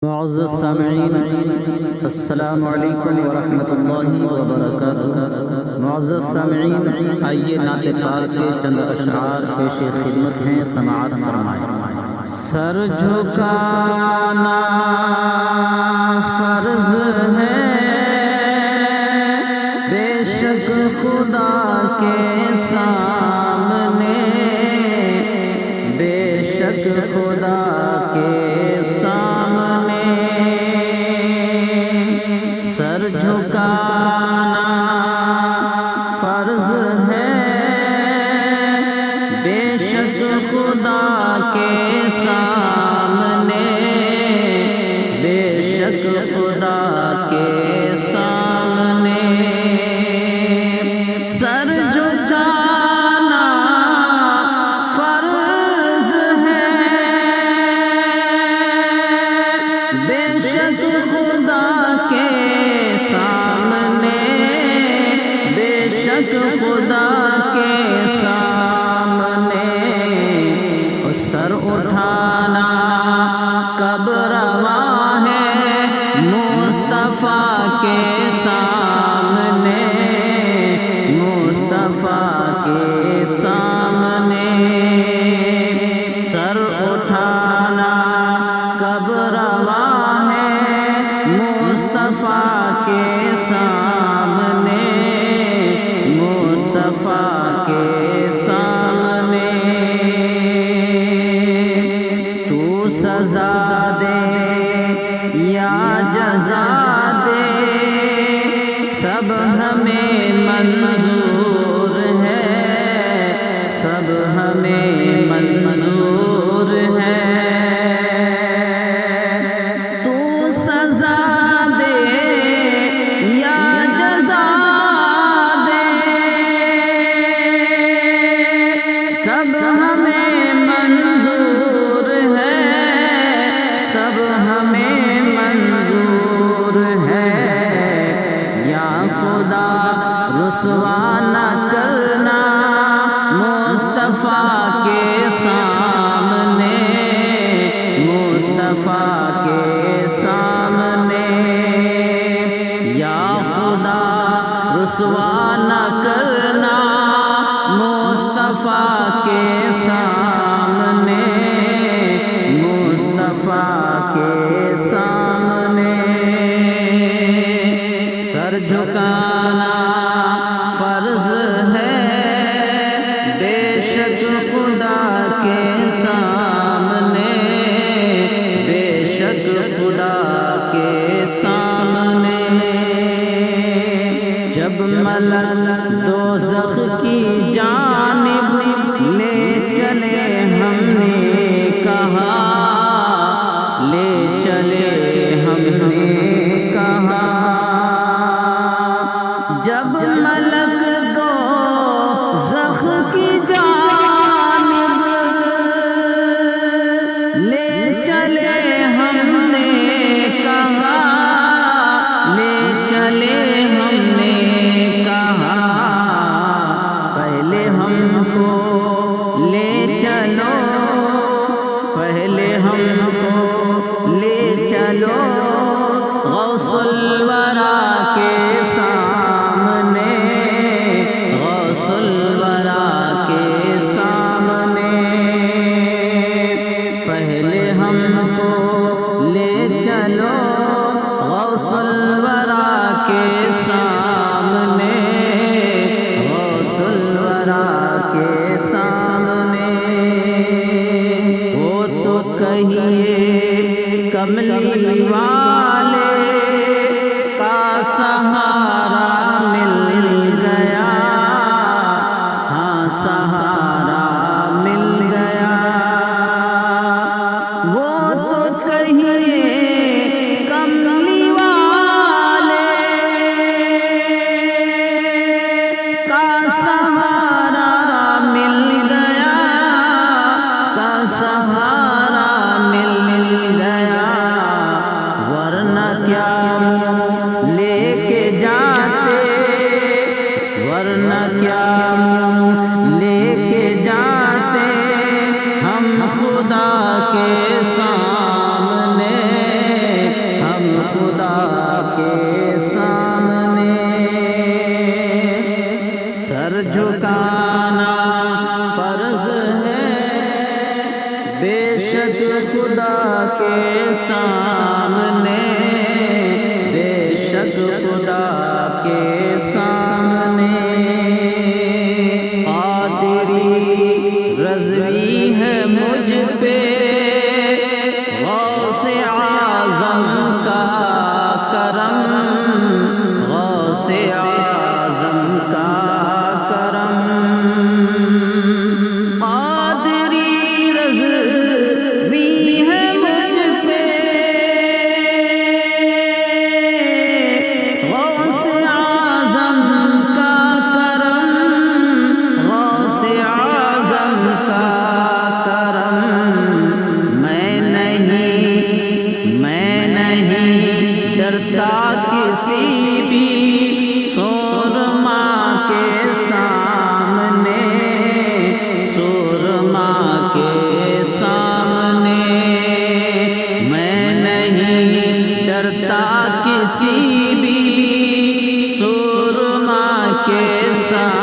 معزز سامعین، السلام علیکم ورحمۃ اللہ وبرکاتہ۔ معزز سامعین، آئیے نعت پاک کے چند اشعار پیش خدمت ہیں، سماعت فرمائیں۔ سر جھکانا فرض ہے، بے شک خدا کے سامنے، بے شک خدا کے سامنے سر جھکانا فرض ہے، بے شک خدا کے سامنے، بے شک خدا کے سامنے سر جھکانا فرض ہے، بے شک خدا کے سامنے، بے شک خدا کے سامنے سر اٹھانا کب روا ہے مصطفیٰ کے سامنے، مصطفیٰ کے سامنے سر اٹھانا کب روا ہے مصطفیٰ کے سامنے، مصطفیٰ کے سامنے تو سزا دے یا جزا دے سب ہمیں منظور ہے، سب ہمیں منظور ہے۔ تو سزا دے یا جزا دے سب ہمیں منظور ہے، سب ہمیں منظور ہے۔ یا خدا رسوا نہ کرنا مصطفیٰ کے سامنے، مصطفیٰ کے سامنے یا خدا رسوا نہ کرنا مصطفیٰ کے سامنے، مصطفیٰ کے سامنے سر جھکانا فرض ہے، بے شک خدا کے سامنے، بے شک خدا کے سامنے جب ملک دوزخ کی جانب لے چلے ہم نے کہا، لے چلے ہم نے کہا، جب ملک دوزخ کی جانب لے چلے ہم نے کہا، لے چلے ہم نے کہا، پہلے ہم کو لے چلو، پہلے ہم کو لے چلو غوث الورا کے سامنے، غوث الورا کے سامنے پہلے ہم کو لے چلو غوث الورا کے سامنے، غوث الورا کے سامنے وہ تو کہیے کملی والے کا سہارا مل گیا، ہاں سہارا مل گیا، وہ تو کہیے کملی والے کا سہارا مل گیا، کا سہارا مل گیا، ورنہ کیا لے کے جا سامنے، بے شک خدا کے سامنے، قادری رضوی ہے مجھ پہ، غوث اعظم کا کرم، غوث اعظم کا کرم، قادری رضوی ہے مجھ پہ، غوث اعظم کا کرم، غوث اعظم کا کرم، میں نہیں ڈرتا کسی بھی سورما کے سامنے، سورما کے سامنے، میں نہیں ڈرتا کسی بھی سورما کے سامنے۔